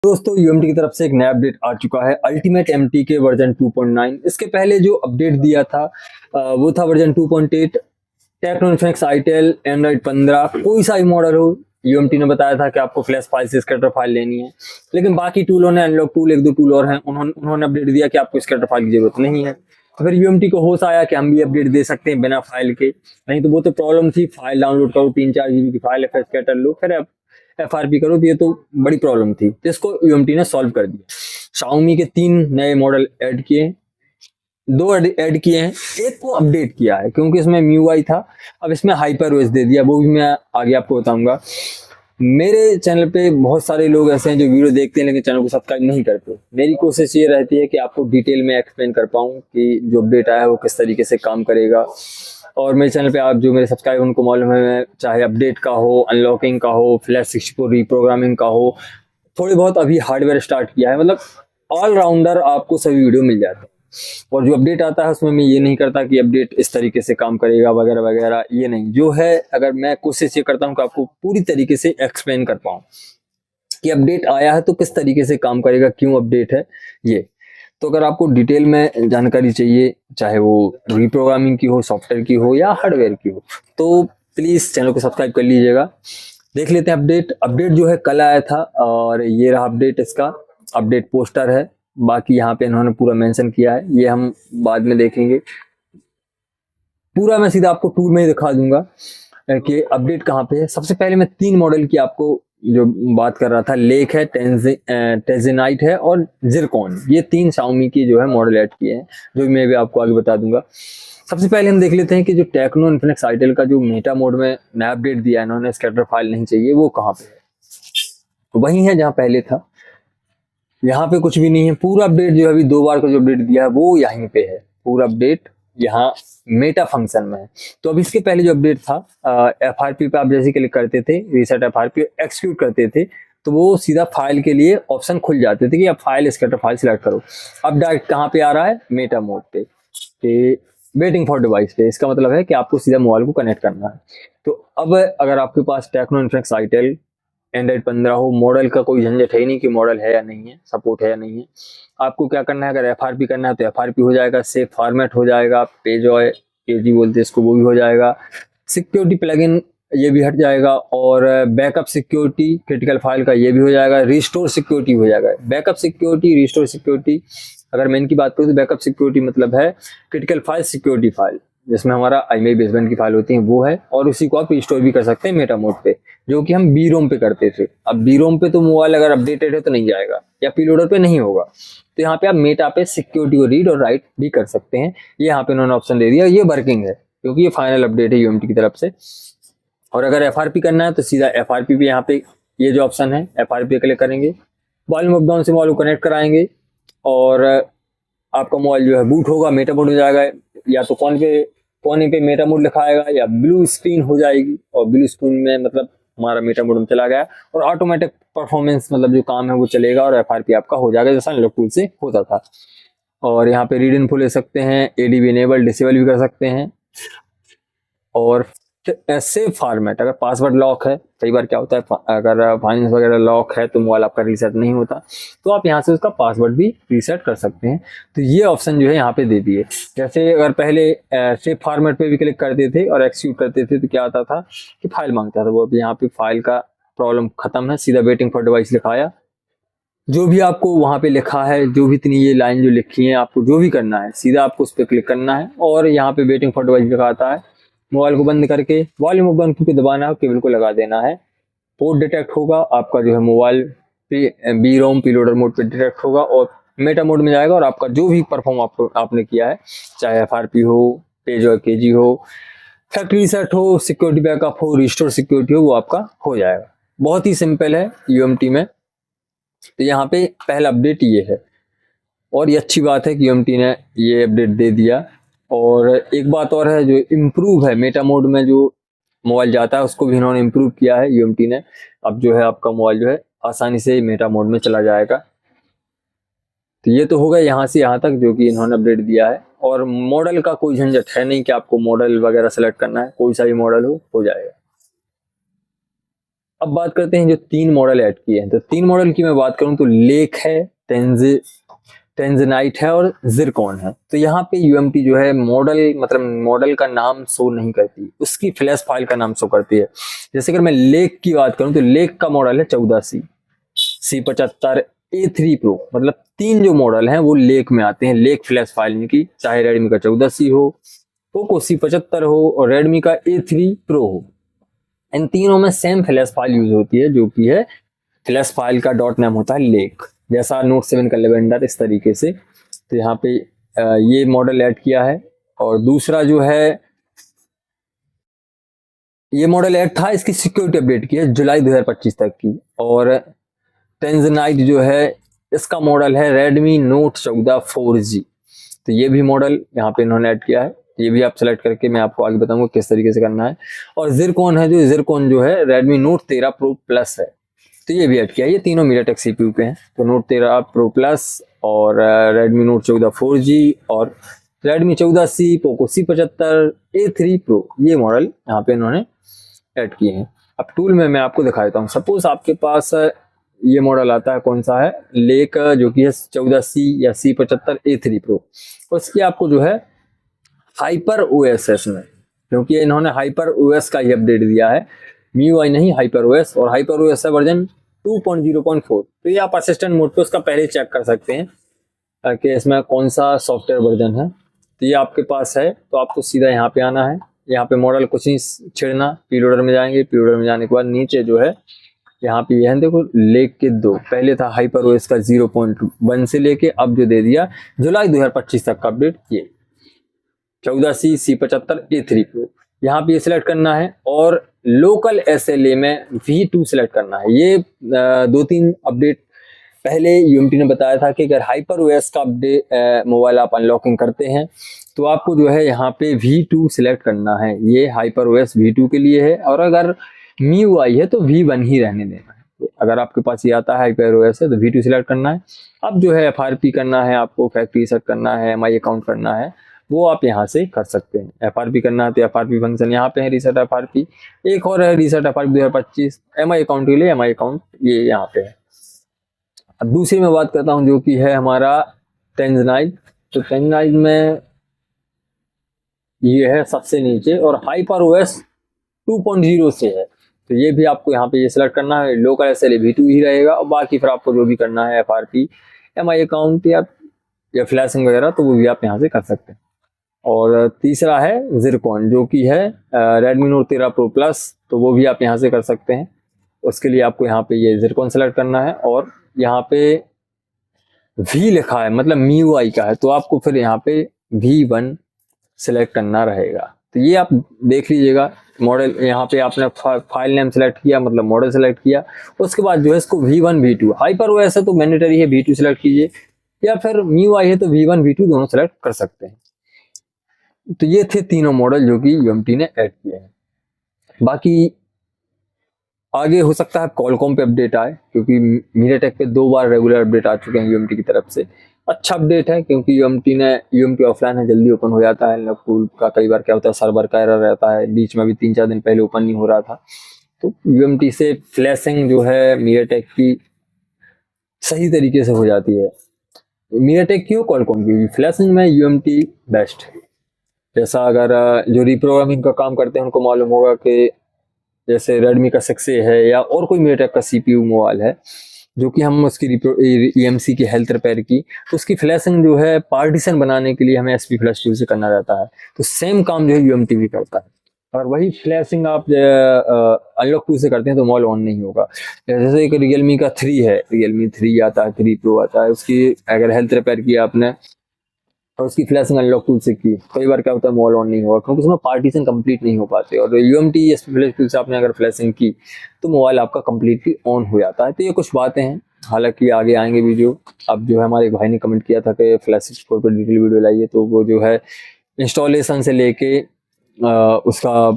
दोस्तों यूएमटी की तरफ से एक नया अपडेट आ चुका है अल्टीमेट एमटी के वर्जन 2.9। इसके पहले जो अपडेट दिया था वो था version 2.8। Techno Infinix itel Android 15 कोई सा ही मॉडल हो, यूएमटी ने बताया था कि आपको फ्लैश फाइल से स्कैटर फाइल लेनी है। लेकिन बाकी टूलों ने, अनलॉक टूल, एक दो टूल और हैं, उन्होंने अपडेट दिया कि आपको स्कैटर फाइल की जरूरत नहीं है। तो फिर यूएमटी को होश आया कि हम भी अपडेट दे सकते हैं बिना फाइल के। नहीं तो वो तो प्रॉब्लम थी, फाइल डाउनलोड करो 3-4 GB की फाइल है, फिर स्कैटर लो, फिर एफआरपी करो, तो ये तो बड़ी प्रॉब्लम थी, जिसको यूएमटी ने सॉल्व कर दिया। शाओमी के 3 नए मॉडल ऐड किए, 2 ऐड किए हैं, एक को अपडेट किया है क्योंकि इसमें MIUI था, अब इसमें हाइपर ओएस दे दिया, वो भी मैं आगे आपको बताऊंगा। मेरे चैनल पे बहुत सारे लोग ऐसे हैं जो वीडियो देखते हैं लेकिन चैनल को सब्सक्राइब नहीं करते। मेरी कोशिश ये रहती है कि आपको डिटेल में एक्सप्लेन कर पाऊँ कि जो अपडेट आया है वो किस तरीके से काम करेगा। और मेरे चैनल पे आप जो मेरे सब्सक्राइब उनको मालूम है, चाहे अपडेट का हो, अनलॉकिंग का हो, फ्लैश 64 रीप्रोग्रामिंग का हो, थोड़ी बहुत अभी हार्डवेयर स्टार्ट किया है, मतलब ऑलराउंडर आपको सभी वीडियो मिल जाते हैं। और जो अपडेट आता है उसमें मैं ये नहीं करता कि अपडेट इस तरीके से काम करेगा वगैरह वगैरह, ये नहीं। जो है, अगर मैं कोशिश ये करता हूँ कि आपको पूरी तरीके से एक्सप्लेन कर पाऊँ कि अपडेट आया है तो किस तरीके से काम करेगा, क्यों अपडेट है ये। तो अगर आपको डिटेल में जानकारी चाहिए, चाहे वो रीप्रोग्रामिंग की हो, सॉफ्टवेयर की हो या हार्डवेयर की हो, तो प्लीज चैनल को सब्सक्राइब कर लीजिएगा। देख लेते हैं अपडेट जो है कल आया था, और ये रहा अपडेट, इसका अपडेट पोस्टर है। बाकी यहाँ पे इन्होंने पूरा मेंशन किया है, ये हम बाद में देखेंगे। पूरा मैं सीधा आपको टूल में ही दिखा दूंगा कि अपडेट कहाँ पे है। सबसे पहले मैं 3 मॉडल की आपको जो बात कर रहा था, लेक है, टेंजेनाइट है और जिरकॉन, ये 3 शाओमी की जो है मॉडल ऐड किए हैं, जो मैं भी आपको आगे बता दूंगा। सबसे पहले हम देख लेते हैं कि जो टेक्नो इन्फिनिक्स आईटेल का जो मेटा मोड में नया अपडेट दिया है इन्होंने, स्कैटर फाइल नहीं चाहिए, वो कहाँ पे है। तो वही है जहाँ पहले था, यहाँ पे कुछ भी नहीं है। पूरा अपडेट जो है अभी 2 बार का जो अपडेट दिया है वो यहीं पे है, पूरा अपडेट यहाँ मेटा फंक्शन में है। तो अभी इसके पहले जो अपडेट था, एफआरपी पे आप जैसे क्लिक करते थे, रीसेट एफआरपी एक्सिक्यूट करते थे, तो वो सीधा फाइल के लिए ऑप्शन खुल जाते थे कि आप फाइल, स्कैटर फाइल सिलेक्ट करो। अब डायरेक्ट कहाँ पे आ रहा है, मेटा मोड पे, वेटिंग फॉर डिवाइस पे। इसका मतलब है कि आपको सीधा मोबाइल को कनेक्ट करना है। तो अब अगर आपके पास टेक्नो इन्फिनिक्स आईटेल एंड्रॉइड 15 हो, मॉडल का कोई झंझट है ही नहीं कि मॉडल है या नहीं है, सपोर्ट है या नहीं है। आपको क्या करना है, अगर एफआरपी करना है तो एफआरपी हो जाएगा, सेव फॉर्मेट हो जाएगा, पेजॉय केजी बोलते हैं इसको, वो भी हो जाएगा। सिक्योरिटी प्लगइन ये भी हट जाएगा, और बैकअप सिक्योरिटी क्रिटिकल फाइल का ये भी हो जाएगा, रिस्टोर सिक्योरिटी हो जाएगा। बैकअप सिक्योरिटी, रिस्टोर सिक्योरिटी, अगर मैं इनकी बात करूँ तो बैकअप सिक्योरिटी मतलब है क्रिटिकल फाइल सिक्योरिटी फाइल, जिसमें हमारा आईएमआई बेसबैंड की फाइल होती है, वो है। और उसी को आप रिस्टोर भी कर सकते हैं मेटा मोड पे, जो कि हम बी रोम पे करते थे। अब बी रोम पे तो मोबाइल अगर अपडेटेड है तो नहीं जाएगा, या पी लोडर पे नहीं होगा। तो यहाँ पे आप मेटा पे सिक्योरिटी को रीड और राइट भी कर सकते हैं। ये यहाँ पे उन्होंने ऑप्शन दे दिया, ये वर्किंग है क्योंकि ये फाइनल अपडेट है यूएमटी की तरफ से। और अगर एफआरपी करना है तो सीधा एफआरपी पे यहाँ पे ये जो ऑप्शन है, एफआरपी क्लिक करेंगे, वॉल्यूम अप डाउन से मोबाइल को कनेक्ट कराएंगे, और आपका मोबाइल जो है बूट होगा, मेटा मोड हो जाएगा। या तो कोने पे मेटा मोड लिखा आएगा, या ब्लू स्क्रीन हो जाएगी, और ब्लू स्क्रीन में मतलब हमारा मेटा मोड में चला गया, और ऑटोमेटिक परफॉर्मेंस मतलब जो काम है वो चलेगा, और एफआरपी आपका हो जाएगा जैसा अनलॉक टूल से होता था। और यहाँ पे रीड इनफो ले सकते हैं, एडीबी इनेबल डिसेबल भी कर सकते हैं। और सेव फॉर्मेट, अगर पासवर्ड लॉक है, कई बार क्या होता है अगर फाइनेंस वगैरह लॉक है तो मोबाइल आपका रीसेट नहीं होता, तो आप यहाँ से उसका पासवर्ड भी रीसेट कर सकते हैं। तो ये ऑप्शन जो है यहाँ पे दे दिए। जैसे अगर पहले सेव फॉर्मेट पे भी क्लिक करते थे और एक्सिक्यूट करते थे तो क्या आता था कि फाइल मांगता था, वो अब यहाँ पे फाइल का प्रॉब्लम खत्म है, सीधा वेटिंग फॉर डिवाइस लिखाया। जो भी आपको वहाँ पे लिखा है, जो भी इतनी ये लाइन जो लिखी है, आपको जो भी करना है सीधा आपको उस पर क्लिक करना है, और यहाँ पे वेटिंग फॉर डिवाइस लिखाता है। मोबाइल को बंद करके वॉल्यूम अप डाउन की दबाना है, केबल को लगा देना है, पोर्ट डिटेक्ट होगा आपका जो है मोबाइल पे, B ROM preloader mode पे डिटेक्ट होगा, और मेटा मोड में जाएगा, और आपका जो भी परफॉर्म आपने किया है, चाहे एफआरपी हो, पेज और केजी हो, फैक्ट्री रीसेट हो, सिक्योरिटी बैकअप हो, रिस्टोर सिक्योरिटी हो, वो आपका हो जाएगा। बहुत ही सिंपल है यूएमटी में। तो यहाँ पे पहला अपडेट ये है, और ये अच्छी बात है कि यूएमटी ने ये अपडेट दे दिया। और एक बात और है जो इम्प्रूव है, मेटा मोड में जो मोबाइल जाता है उसको भी इन्होंने इम्प्रूव किया है यूएमटी ने। अब जो है आपका मोबाइल जो है आसानी से मेटा मोड में चला जाएगा। तो ये तो होगा यहाँ से यहाँ तक जो कि इन्होंने अपडेट दिया है। और मॉडल का कोई झंझट है नहीं कि आपको मॉडल वगैरह सेलेक्ट करना है, कोई सा भी मॉडल हो जाएगा। अब बात करते हैं जो 3 मॉडल ऐड किए हैं। तो 3 मॉडल की मैं बात करूं तो लेक है, टेंजेनाइट है और जिरकॉन है। तो यहाँ पे यूएमटी जो है मॉडल मतलब मॉडल का नाम शो नहीं करती, उसकी फ्लैश फाइल का नाम शो करती है। जैसे अगर मैं लेक की बात करूं तो लेक का मॉडल है 14C, C75 A3 Pro, मतलब 3 जो मॉडल हैं वो लेक में आते हैं, लेक फ्लैश फाइल में की, चाहे रेडमी का 14C हो, पोको C75 हो और रेडमी का A3 Pro हो। इन तीनों में सेम फ्लैश फाइल यूज होती है जो कि है फ्लैश फाइल का डॉट नेम होता है लेक, जैसा नोट 7 का लेवेंडर, इस तरीके से। तो यहाँ पे ये मॉडल ऐड किया है। और दूसरा जो है ये मॉडल ऐड था, इसकी सिक्योरिटी अपडेट की है जुलाई 2025 तक की। और टेंजेनाइट जो है इसका मॉडल है रेडमी नोट 14 4G। तो ये भी मॉडल यहाँ पे इन्होंने ऐड किया है, ये भी आप सेलेक्ट करके मैं आपको आगे बताऊंगा किस तरीके से करना है। और जिरकॉन है, जो जिरकॉन जो है रेडमी नोट 13 प्रो प्लस है, तो ये भी ऐड किया है। ये तीनों मीडियाटेक सीपीयू पे हैं, तो नोट 13 प्रो प्लस और रेडमी नोट 14 4G और Redmi 14C, Poco C75 A3 Pro, ये मॉडल यहाँ पे इन्होंने ऐड किए हैं। अब टूल में मैं आपको दिखा देता हूँ। सपोज आपके पास ये मॉडल आता है, कौन सा है, लेक, जो कि है 14C या C75 A3 Pro। उसकी आपको जो है हाइपर ओएस है इसमें, क्योंकि इन्होंने हाइपर ओएस का ही अपडेट दिया है, MIUI नहीं, हाइपर ओएस। और हाइपर ओएस है वर्जन 2.0.4। तो ये आप असिस्टेंट मोड पे उसका पहले चेक कर सकते हैं कि इसमें कौन सा सॉफ्टवेयर वर्जन है। तो ये आपके पास है, तो आपको सीधा यहाँ पे आना है। यहाँ पे मॉडल कुछ नहीं छेड़ना, पीलोडर में जाएंगे, पीलोडर में जाने के बाद नीचे जो है यहाँ पे यह देखो लेक के 2, पहले था हाइपर ओएस का 0.1 से लेके अब जो दे दिया जुलाई 2025 तक का अपडेट, ये 14C C75 A3 Pro। यहाँ पे सिलेक्ट करना है और लोकल SLA में V2 सिलेक्ट करना है। ये 2-3 अपडेट पहले यूएमटी ने बताया था कि अगर हाइपर ओएस का अपडेट मोबाइल आप अनलॉकिंग करते हैं तो आपको जो है यहाँ पे V2 सिलेक्ट करना है। ये हाइपर ओएस V2 के लिए है, और अगर MIUI है तो V1 ही रहने देना है। तो अगर आपके पास ये आता है हाइपर ओएस है तो V2 सिलेक्ट करना है। अब जो है FRP करना है, आपको फैक्ट्री सेट करना है, MI अकाउंट करना है, वो आप यहाँ से कर सकते हैं। FRP करना है तो FRP फंक्शन यहाँ पे है, रीसेट FRP। एक और है रीसेट FRP 2025, MI अकाउंट के लिए MI अकाउंट ये यहाँ पे है। अब दूसरी मैं बात करता हूँ जो कि है हमारा टेंजेनाइट। तो टेंजेनाइट में ये है सबसे नीचे और हाइपर ओएस 2.0 से है, तो ये भी आपको यहाँ पे ये सिलेक्ट करना है। लोकल SLA V2 ही रहेगा, और बाकी फिर आपको जो भी करना है FRP, MI अकाउंट या फ्लैशिंग वगैरह, तो वो भी आप यहाँ से कर सकते हैं। और तीसरा है जिरकॉन, जो कि है रेडमी नोट 13 प्रो प्लस, तो वो भी आप यहाँ से कर सकते हैं। उसके लिए आपको यहाँ पे ये जिरकॉन सेलेक्ट करना है, और यहाँ पे V लिखा है मतलब MIUI का है, तो आपको फिर यहाँ पे V1 सिलेक्ट करना रहेगा। तो ये आप देख लीजिएगा। मॉडल यहाँ पे आपने फाइल नेम सेलेक्ट किया, मतलब मॉडल सेलेक्ट किया, उसके बाद जो है इसको V1 V2, हाइपर ओएस है तो मैंडेटरी है V2 सिलेक्ट कीजिए, या फिर MIUI है तो V1 V2 दोनों सेलेक्ट कर सकते हैं। तो ये थे तीनों मॉडल जो कि यूएमटी ने ऐड किए हैं। बाकी आगे हो सकता है कॉलकॉम पे अपडेट आए, क्योंकि मीडियाटेक पे 2 बार रेगुलर अपडेट आ चुके हैं यूएमटी की तरफ से। अच्छा अपडेट है, क्योंकि यूएमटी ऑफलाइन है, जल्दी ओपन हो जाता है। टूल का कई बार क्या होता है, सर्वर का एरर रहता है, बीच में भी 3-4 दिन पहले ओपन नहीं हो रहा था। तो यूएमटी से फ्लैशिंग जो है मीडियाटेक की सही तरीके से हो जाती है। मीडियाटेक की हो कॉलकॉम की, फ्लैशिंग में यूएमटी बेस्ट है। जैसा अगर जो रिप्रोग्रामिंग का काम करते हैं उनको मालूम होगा कि जैसे रेडमी का 6A है या और कोई मीडियाटेक का सीपीयू मोबाइल है, जो कि हम उसकी EMC की हेल्थ रिपेयर की, तो उसकी फ्लैशिंग जो है पार्टीशन बनाने के लिए हमें SP फ्लैश टूल से करना रहता है। तो सेम काम जो है यूएमटी भी करता है, और वही फ्लैशिंग आप अनलॉक टूल से करते हैं तो मोबाइल ऑन नहीं होगा। जैसे एक रियलमी का 3 है, रियलमी 3 आता है, 3 प्रो आता है, उसकी अगर हेल्थ रिपेयर किया आपने और उसकी फ्लैशिंग अनलॉक टूल से की, कई बार क्या होता है मोबाइल ऑन नहीं होगा, क्योंकि उसमें पार्टीशन कंप्लीट नहीं हो पाते। और यूएमटी SP फ्लैश टूल से आपने अगर फ्लैशिंग की तो मोबाइल आपका कंप्लीटली ऑन हो जाता है। तो ये कुछ बातें हैं, हालांकि आगे आएंगे वीडियो। अब जो है हमारे एक भाई ने कमेंट किया था कि फ्लैश 64 पर डिटेल वीडियो लाइए, तो वो जो है इंस्टॉलेशन से लेके उसका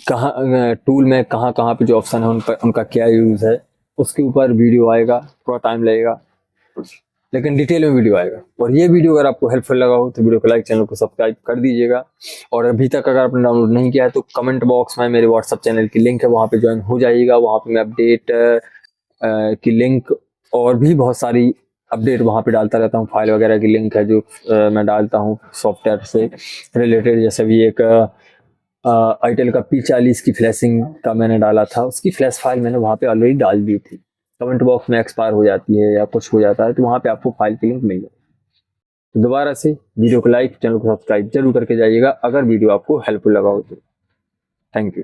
कहाँ टूल में कहाँ कहाँ पे जो ऑप्शन है उनका क्या यूज़ है, उसके ऊपर वीडियो आएगा, थोड़ा टाइम लगेगा। लेकिन डिटेल में वीडियो आएगा। और ये वीडियो अगर आपको हेल्पफुल लगा हो तो वीडियो को लाइक, चैनल को सब्सक्राइब कर दीजिएगा। और अभी तक अगर आपने डाउनलोड नहीं किया है तो कमेंट बॉक्स में मेरे व्हाट्सअप चैनल की लिंक है, वहाँ पे ज्वाइन हो जाइएगा। वहाँ पे मैं अपडेट की लिंक और भी बहुत सारी अपडेट वहाँ पे डालता रहता हूँ। फाइल वगैरह की लिंक है जो मैं डालता हूँ सॉफ्टवेयर से रिलेटेड। जैसे भी एक आईटेल का P40 की फ्लैशिंग का मैंने डाला था, उसकी फ्लैश फाइल मैंने वहाँ पे ऑलरेडी डाल दी थी। कमेंट बॉक्स में एक्सपायर हो जाती है या कुछ हो जाता है तो वहाँ पे आपको फाइल की लिंक मिल जाए। तो दोबारा से वीडियो को लाइक, चैनल को सब्सक्राइब जरूर करके जाइएगा अगर वीडियो आपको हेल्पफुल लगा हो तो। Thank you.